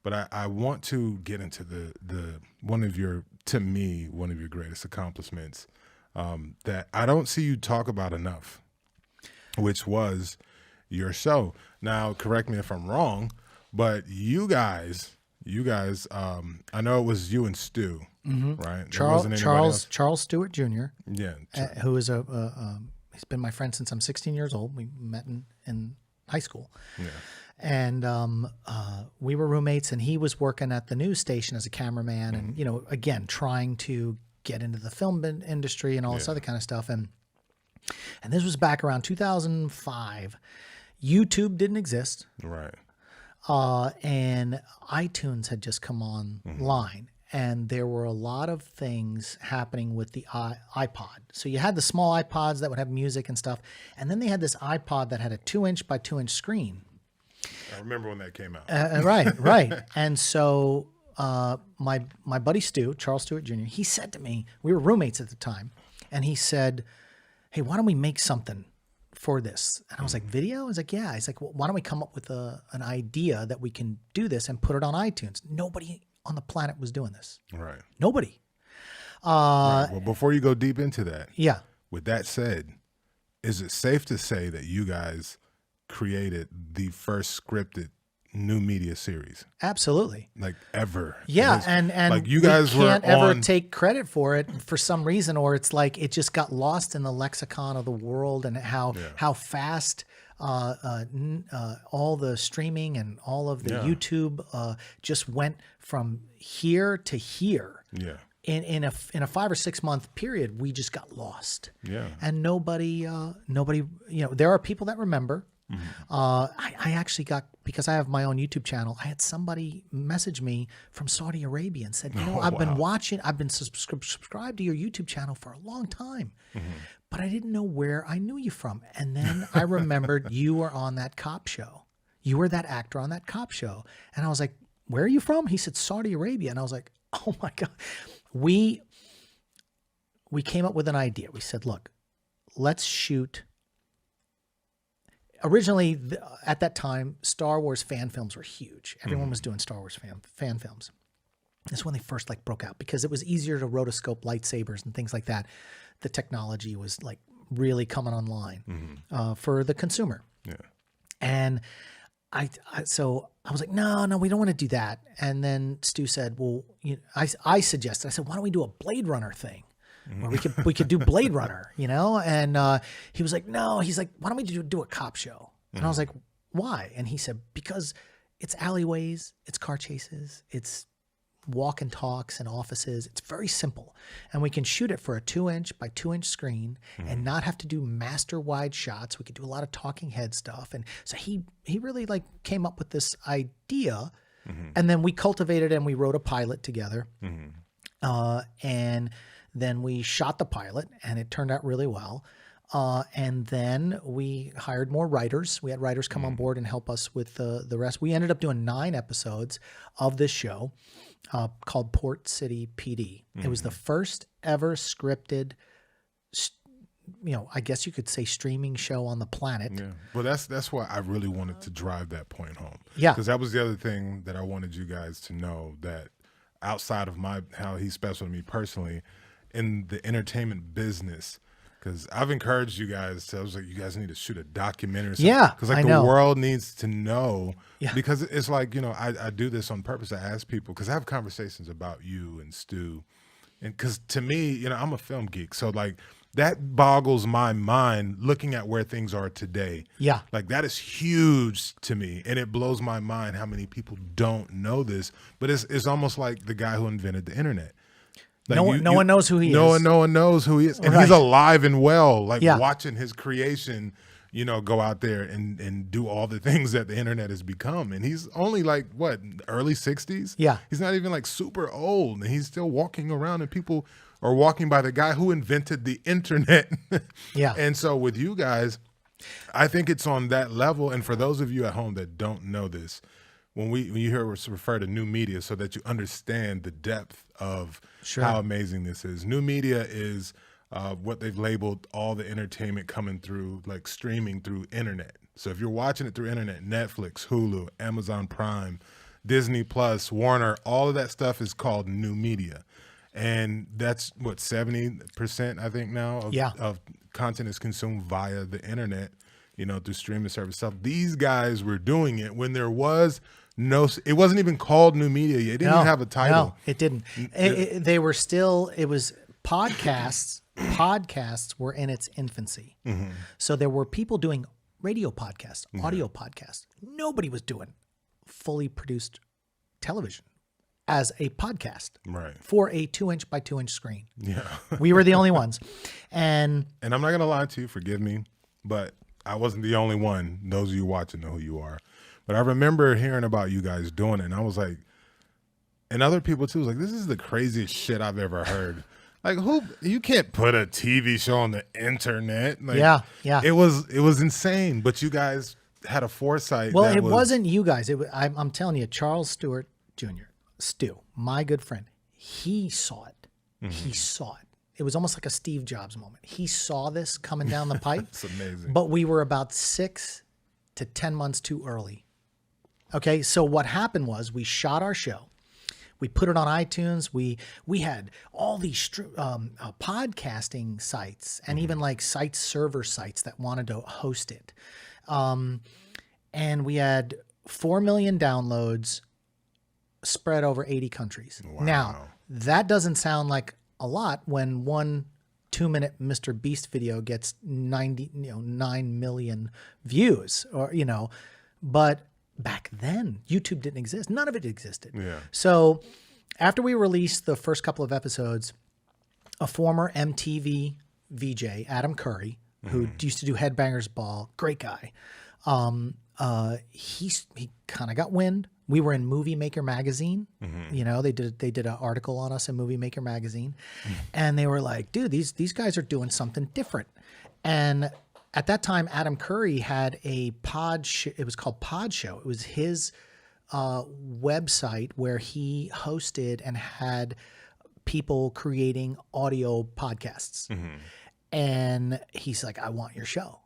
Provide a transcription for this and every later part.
But I want to get into one of your greatest accomplishments that I don't see you talk about enough, which was your show. Now, correct me if I'm wrong, but you guys, I know it was you and Stu, right? Charles Stewart Jr. Yeah, who is he's been my friend since I'm 16 years old. We met in high school. Yeah. And we were roommates, and he was working at the news station as a cameraman, and again trying to get into the film industry and all this other kind of stuff. And this was back around 2005. YouTube didn't exist, right? And iTunes had just come online, and there were a lot of things happening with the iPod. So you had the small iPods that would have music and stuff, and then they had this iPod that had a 2-inch by 2-inch screen. I remember when that came out. Right. And so my buddy Stu, Charles Stewart Jr., he said to me, we were roommates at the time, and he said, hey, why don't we make something for this? And I was like, video? I was like, yeah. He's like, well, why don't we come up with an idea that we can do this and put it on iTunes? Nobody on the planet was doing this. Right. Nobody. Right. Well, before you go deep into that, yeah. With that said, is it safe to say that you guys created the first scripted new media series? Absolutely. Like ever. Yeah. And like you guys can't ever take credit for it for some reason, or it's like it just got lost in the lexicon of the world, and how fast all the streaming and all of the YouTube just went from here to here. Yeah. In a 5 or 6 month period, we just got lost. Yeah. And nobody, there are people that remember. I actually got, because I have my own YouTube channel, I had somebody message me from Saudi Arabia and said, I've been subscribed to your YouTube channel for a long time, but I didn't know where I knew you from. And then I remembered you were on that cop show. You were that actor on that cop show. And I was like, where are you from? He said, Saudi Arabia. And I was like, oh my God. We came up with an idea. We said, look, let's shoot. Originally, at that time, Star Wars fan films were huge. Everyone was doing Star Wars fan films. That's when they first broke out, because it was easier to rotoscope lightsabers and things like that. The technology was really coming online for the consumer. Yeah. And so I was like, no, we don't want to do that. And then Stu said, well, I suggested, I said, why don't we do a Blade Runner thing? Where we could do Blade Runner, and he was like, no, he's like, why don't we do a cop show? And I was like, why? And he said, because it's alleyways, it's car chases, it's walk and talks and offices. It's very simple. And we can shoot it for a 2-inch by 2-inch screen and not have to do master wide shots. We could do a lot of talking head stuff. And so he really came up with this idea, and then we cultivated and we wrote a pilot together. And then we shot the pilot, and it turned out really well. And then we hired more writers. We had writers come on board and help us with the rest. We ended up doing 9 episodes of this show called Port City P.D. It was the first ever scripted, I guess you could say, streaming show on the planet. Yeah. Well, that's why I really wanted to drive that point home. Yeah. Because that was the other thing that I wanted you guys to know, that outside of how he's special to me personally, in the entertainment business, because I've encouraged you guys I was like, you guys need to shoot a documentary or something. Yeah, because the world needs to know. Yeah. Because it's like, I do this on purpose. I ask people, because I have conversations about you and Stu, and because to me, I'm a film geek, so that boggles my mind looking at where things are today. Yeah. That is huge to me, and it blows my mind how many people don't know this. But it's almost like the guy who invented the internet. No one knows who he is. No one knows who he is. And he's alive and well, watching his creation, go out there and do all the things that the internet has become. And he's only early 60s? Yeah. He's not even super old, and he's still walking around, and people are walking by the guy who invented the internet. Yeah. And so with you guys, I think it's on that level. And for those of you at home that don't know this, when you hear us refer to new media, so that you understand the depth of how amazing this is. New media is what they've labeled all the entertainment coming through, streaming through internet. So if you're watching it through internet, Netflix, Hulu, Amazon Prime, Disney Plus, Warner, all of that stuff is called new media. And that's what 70%, I think now of content is consumed via the internet, through streaming service stuff. These guys were doing it when there was it wasn't even called new media yet. It didn't even have a title. No, it didn't. They were still, it was podcasts. Podcasts were in its infancy. Mm-hmm. So there were people doing radio podcasts, audio podcasts. Nobody was doing fully produced television as a podcast for a 2-inch by 2-inch screen. Yeah. We were the only ones. And I'm not going to lie to you, forgive me, but I wasn't the only one. Those of you watching know who you are. But I remember hearing about you guys doing it, and I was like, and other people too, was like, this is the craziest shit I've ever heard. Like, you can't put a TV show on the internet. Like, yeah. It was insane, but you guys had a foresight. Well, it wasn't you guys. I'm telling you, Charles Stewart Jr., Stu, my good friend, he saw it. Mm-hmm. He saw it. It was almost like a Steve Jobs moment. He saw this coming down the pipe. It's amazing. But we were about 6 to 10 months too early. Okay, so what happened was we shot our show. We put it on iTunes. We had all these podcasting sites and even like server sites that wanted to host it. And we had 4 million downloads spread over 80 countries. Wow. Now, that doesn't sound like a lot when one 2-minute Mr. Beast video gets 9 million views, but back then YouTube didn't exist. None of it existed. Yeah. So after we released the first couple of episodes, a former MTV VJ, Adam Curry, who used to do Headbangers Ball, great guy. He kind of got wind. We were in Movie Maker magazine. Mm-hmm. They did an article on us in Movie Maker magazine, and they were like, "Dude, these guys are doing something different." And at that time, Adam Curry had a it was called Pod Show. It was his website where he hosted and had people creating audio podcasts. Mm-hmm. And he's like, "I want your show."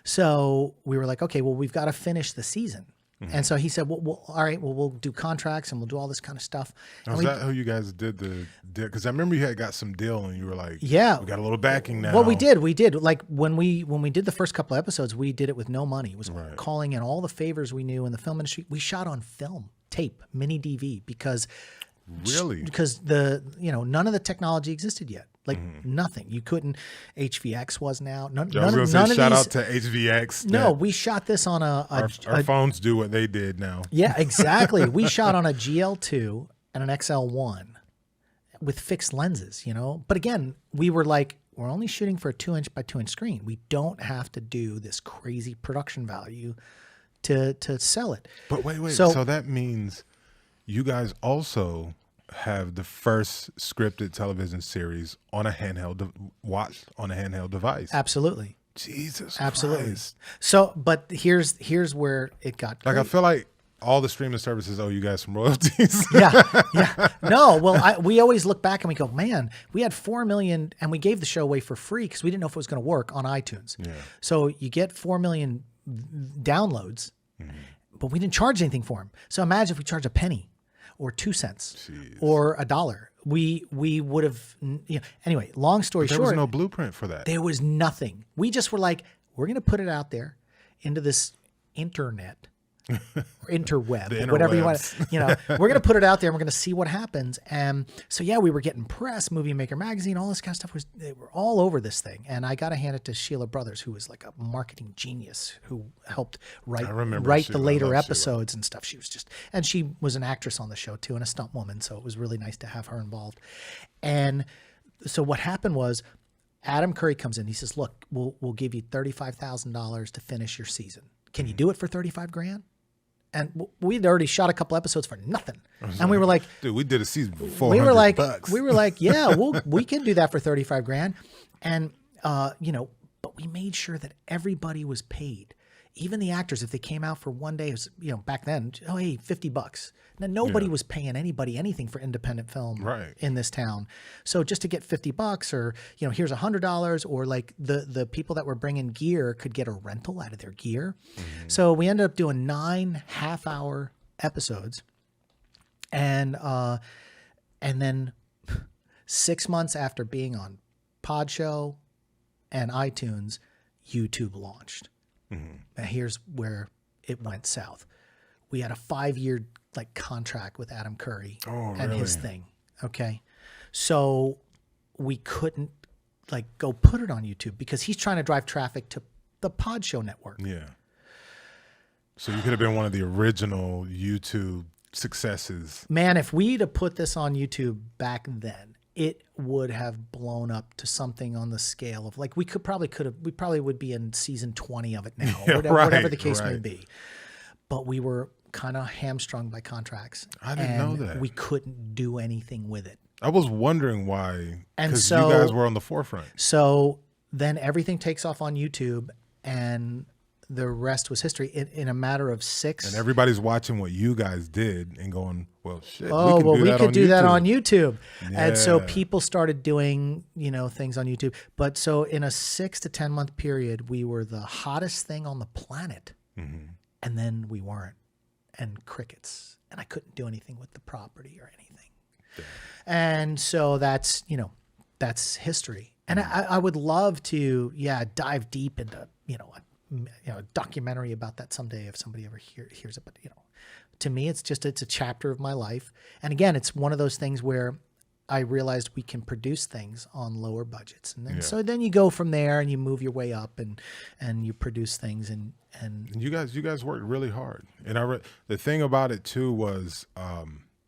So we were like, "Okay, well, we've got to finish the season." Mm-hmm. And so he said, well, all right, well, we'll do contracts and we'll do all this kind of stuff. Was that how you guys did the deal? Because I remember you had got some deal and you were like, yeah, we got a little backing now. Well, we did. Like when we did the first couple of episodes, we did it with no money. It was calling in all the favors we knew in the film industry. We shot on film, tape, mini DV because none of the technology existed yet. Like nothing. You couldn't. HVX wasn't out. None shout out to HVX. No, we shot this on our phones do what they did now. Yeah, exactly. We shot on a GL2 and an XL1 with fixed lenses. But again, we were like, we're only shooting for a 2-inch by 2-inch screen. We don't have to do this crazy production value to sell it. But wait. So that means you guys also have the first scripted television series on a handheld, watched on a handheld device. Absolutely. Jesus Absolutely. Christ. So, but here's where it got great. Like, I feel like all the streaming services owe you guys some royalties. Yeah. No, well, we always look back and we go, man, we had 4 million and we gave the show away for free because we didn't know if it was going to work on iTunes. Yeah. So you get 4 million downloads, but we didn't charge anything for them. So imagine if we charge a penny or 2 cents or $1. We would have, anyway, long story short. There was no blueprint for that. There was nothing. We just were like, we're going to put it out there into this internet or interweb, whatever you want. We're going to put it out there and we're going to see what happens. And so, we were getting press, Movie Maker magazine, all this kind of stuff they were all over this thing. And I got to hand it to Sheila Brothers, who was like a marketing genius who helped write the later episodes and stuff. And she was an actress on the show too, and a stunt woman. So it was really nice to have her involved. And so what happened was Adam Curry comes in. He says, look, we'll give you $35,000 to finish your season. Can you do it for $35,000? And we'd already shot a couple episodes for nothing. And we were like, dude, we did a season for $400. We were like, yeah, we can do that for $35,000. And, but we made sure that everybody was paid. Even the actors, if they came out for one day, it was, back then, oh, hey, $50. Now, nobody was paying anybody anything for independent film in this town. So just to get $50 or, here's $100, or like the people that were bringing gear could get a rental out of their gear. Mm-hmm. So we ended up doing 9 half-hour episodes And then 6 months after being on Podshow and iTunes, YouTube launched. And here's where it went south. We had a 5-year like contract with Adam Curry and his thing. Okay. So we couldn't like go put it on YouTube because he's trying to drive traffic to the Podshow network. Yeah. So you could have been one of the original YouTube successes. Man, if we'd have put this on YouTube back then, it would have blown up to something on the scale of like we probably would be in season 20 of it now, whatever the case may be. But we were kind of hamstrung by contracts. I didn't know that. We couldn't do anything with it. I was wondering why, because so, you guys were on the forefront. So then everything takes off on YouTube, and the rest was history in a matter of 6. And everybody's watching what you guys did and going, well, shit, we could do that on YouTube. Yeah. And so people started doing, things on YouTube. But so in a 6 to 10 month period, we were the hottest thing on the planet. And then we weren't. And crickets. And I couldn't do anything with the property or anything. Yeah. And so that's history. And I would love to, dive deep into, a documentary about that someday if somebody ever hears it. But, to me, it's a chapter of my life. And again, it's one of those things where I realized we can produce things on lower budgets. And then, so then you go from there and you move your way up and you produce things and you guys worked really hard. And the thing about it too was,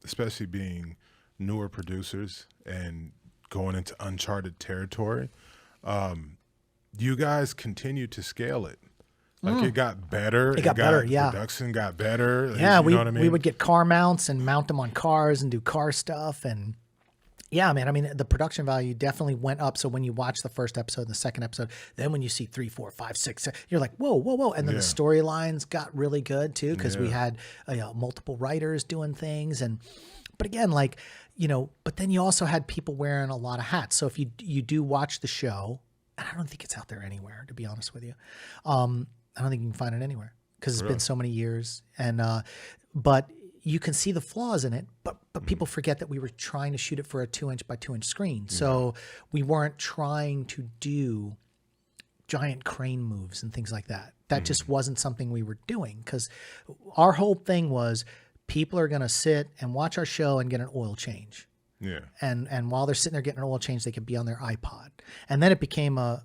especially being newer producers and going into uncharted territory, you guys continued to scale it. Like it got better. It got better, yeah. Production got better. Yeah, you know what I mean? We would get car mounts and mount them on cars and do car stuff. And yeah, man, I mean, the production value definitely went up. So when you watch the first episode and the second episode, then when you see 3, 4, 5, 6, 7, you're like, whoa, whoa, whoa. And then the storylines got really good too, because we had multiple writers doing things. But again, but then you also had people wearing a lot of hats. So if you do watch the show, and I don't think it's out there anywhere, to be honest with you. I don't think you can find it anywhere because it's been so many years. And but you can see the flaws in it. But people forget that we were trying to shoot it for a 2-inch by 2-inch screen. So we weren't trying to do giant crane moves and things like that. That just wasn't something we were doing, because our whole thing was people are going to sit and watch our show and get an oil change. Yeah. And while they're sitting there getting an oil change, they could be on their iPod. And then it became a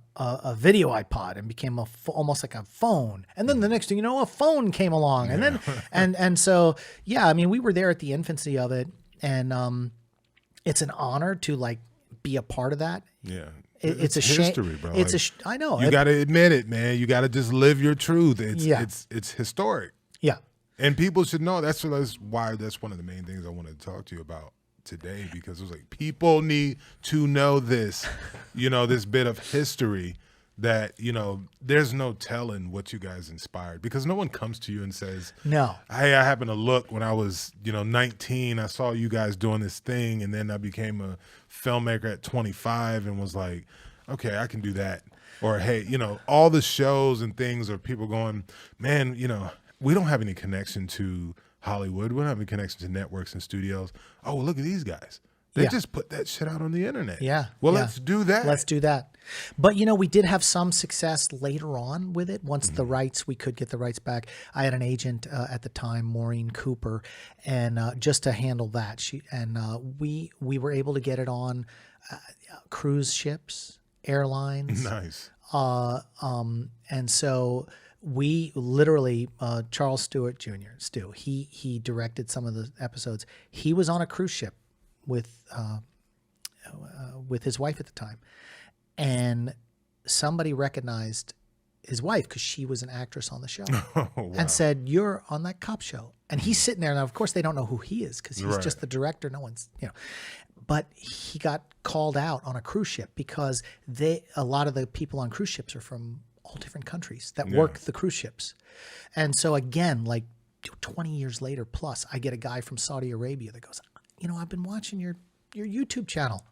video iPod and became almost like a phone. And then the next thing you know, a phone came along. And then and so, yeah, I mean, we were there at the infancy of it. And it's an honor to be a part of that. Yeah. It's a history, bro. I know. You got to admit it, man. You got to just live your truth. It's historic. Yeah. And people should know. That's why that's one of the main things I wanted to talk to you about today, because it was like, people need to know this, this bit of history that, there's no telling what you guys inspired, because no one comes to you and says, no, hey, I happened to look when I was, 19, I saw you guys doing this thing. And then I became a filmmaker at 25 and was like, okay, I can do that. Or, hey, all the shows and things are people going, man, we don't have any connection to Hollywood. We don't have any connection to networks and studios. Oh, well, look at these guys. They just put that shit out on the internet. Yeah. Well, let's do that. Let's do that. But, we did have some success later on with it. Once we could get the rights back. I had an agent at the time, Maureen Cooper, and just to handle that. We were able to get it on cruise ships, airlines. Nice. And so we literally, Charles Stewart Jr., Stu, he directed some of the episodes. He was on a cruise ship with his wife at the time, and somebody recognized his wife because she was an actress on the show. Oh, wow. And said, "You're on that cop show." And he's sitting there. Now, of course, they don't know who he is because he's just the director. No one's, But he got called out on a cruise ship because a lot of the people on cruise ships are from all different countries that work the cruise ships. And so again, 20 years later plus, I get a guy from Saudi Arabia that goes, I've been watching your YouTube channel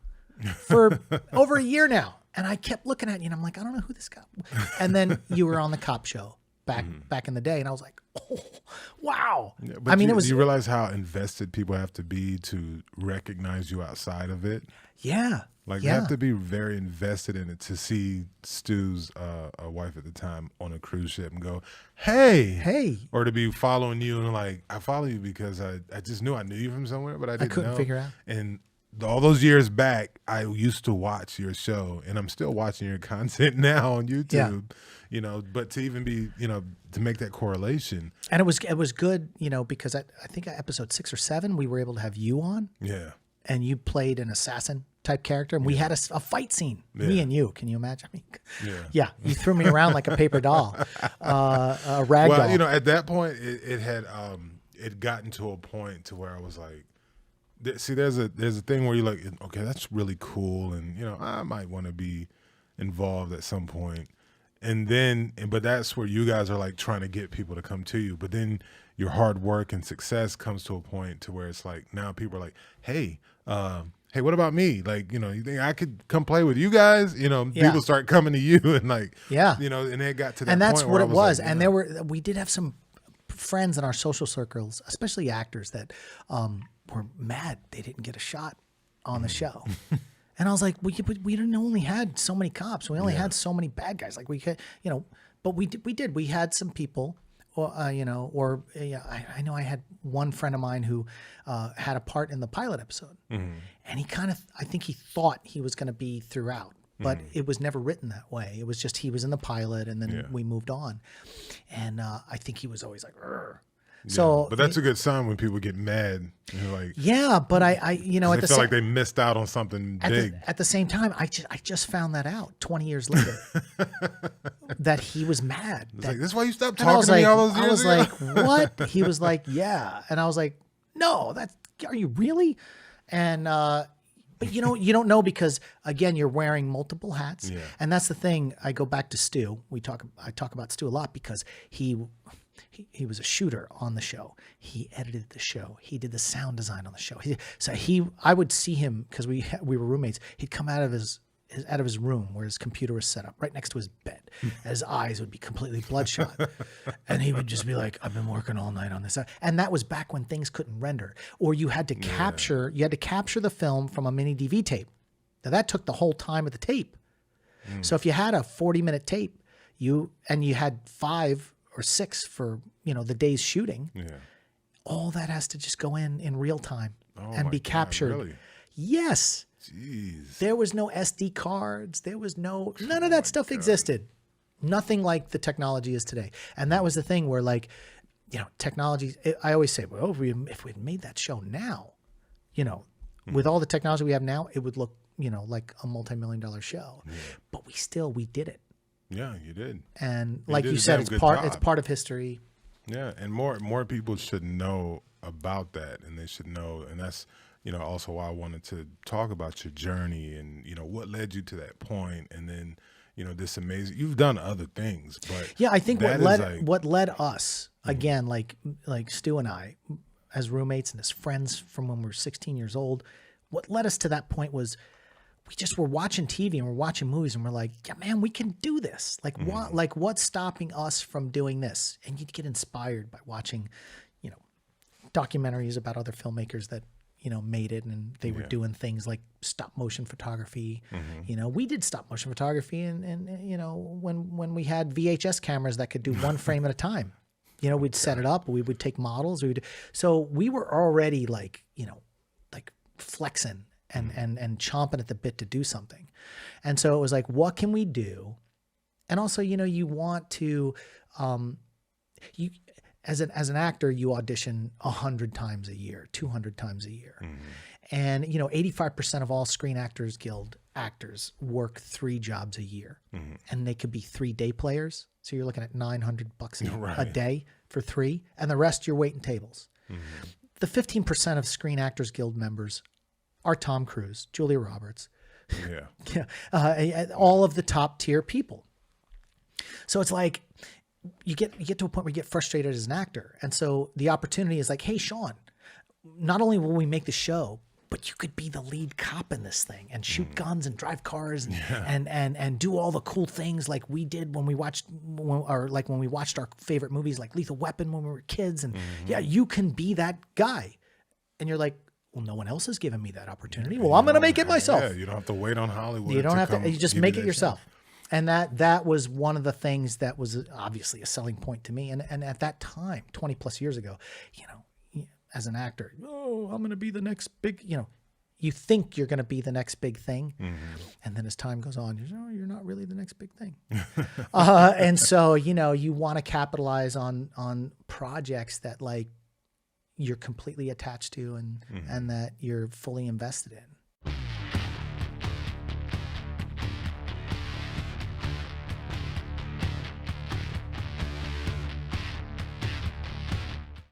for over a year now. And I kept looking at you and I'm like, I don't know who this guy. And then you were on the cop show back in the day. And I was like, oh, wow. Yeah, but I mean, do you realize how invested people have to be to recognize you outside of it? Yeah. Like, they have to be very invested in it to see Stu's wife at the time on a cruise ship and go, hey. Or to be following you and like, I follow you because I just knew I knew you from somewhere, but I couldn't figure out. And all those years back, I used to watch your show, and I'm still watching your content now on YouTube, you know, but to even be, you know, to make that correlation. And it was good, you know, because I think episode 6 or 7, we were able to have you on. Yeah. And you played an assassin type character, and we had a fight scene, me and you. Can you imagine? I mean, yeah, you threw me around like a paper doll, a rag doll. Well, you know, at that point, it had gotten to a point to where I was like, see, there's a thing where you're like, okay, that's really cool, and you know, I might want to be involved at some point, but that's where you guys are like trying to get people to come to you, but then your hard work and success comes to a point to where it's like now people are like, hey, what about me? Like, you know, you think I could come play with you guys? You know, people start coming to you and like, you know, and it got to that point. And that's what it was. Like, and we did have some friends in our social circles, especially actors, that were mad they didn't get a shot on the show. And I was like, we didn't only had so many cops. We only had so many bad guys. Like we could, you know, but we did. We had some people. You know, I know I had one friend of mine who had a part in the pilot episode, and he I think he thought he was going to be throughout, but it was never written that way. It was just he was in the pilot, and then we moved on, and I think he was always like, "Urgh." So, but that's a good sign when people get mad. You're like, but I you know, they feel like they missed out on something big. At the same time, I just found that out 20 years later that he was mad. Like, this is why you stopped talking to me all those years ago? I was like, what? He was like, yeah, and I was like, no, are you really? And but you know, you don't know because again, you're wearing multiple hats, and that's the thing. I go back to Stu. I talk about Stu a lot because he was a shooter on the show. He edited the show. He did the sound design on the show. I would see him because we were roommates. He'd come out of his room where his computer was set up right next to his bed. His eyes would be completely bloodshot. And he would just be like, I've been working all night on this. And that was back when things couldn't render. Or you had to capture the film from a mini DV tape. Now that took the whole time of the tape. So if you had a 40-minute tape, you had 5 or 6 for, you know, the day's shooting. All that has to just go in real time and be captured. Really? Yes. Jeez. There was no SD cards. There was none of that stuff existed. Nothing like the technology is today. And that was the thing where, like, you know, technology, I always say, well, if we'd made that show now, you know, with all the technology we have now, it would look, you know, like a multi-million-dollar show. But we did it. Yeah, you did. And like you said, it's part of history. Yeah, and more people should know about that, and they should know, and that's, you know, also why I wanted to talk about your journey and, you know, what led you to that point, and then, you know, this amazing. You've done other things, but I think what led us again, like Stu and I, as roommates and as friends from when we were 16 years old, what led us to that point was, we just were watching TV and we're watching movies and we're like, yeah, man, we can do this. Like, what's stopping us from doing this? And you'd get inspired by watching, you know, documentaries about other filmmakers that, you know, made it, and they were doing things like stop motion photography. You know, we did stop motion photography and you know, when we had VHS cameras that could do one frame at a time, you know, we'd set it up, we would take models. So we were already like, you know, like flexing and chomping at the bit to do something. And so it was like, what can we do? And also, you know, you want to, as an actor, you audition 100 times a year, 200 times a year. And, you know, 85% of all Screen Actors Guild actors work 3 jobs a year. And they could be 3 day players. So you're looking at $900 a day for 3, and the rest you're waiting tables. The 15% of Screen Actors Guild members are Tom Cruise, Julia Roberts, all of the top tier people. So it's like you get to a point where you get frustrated as an actor, and so the opportunity is like, hey, Shaun, not only will we make the show, but you could be the lead cop in this thing and shoot guns and drive cars and do all the cool things like we did when we watched our favorite movies like Lethal Weapon when we were kids. And yeah, you can be that guy. And you're like, well, no one else has given me that opportunity. Well, I'm going to make it myself. Yeah, you don't have to wait on Hollywood. You don't have to. You just make it yourself. And that was one of the things that was obviously a selling point to me. And at that time, 20 plus years ago, as an actor, I'm going to be the next big, you think you're going to be the next big thing. And then as time goes on, you're not really the next big thing. And so, you want to capitalize on projects that like you're completely attached to and that you're fully invested in.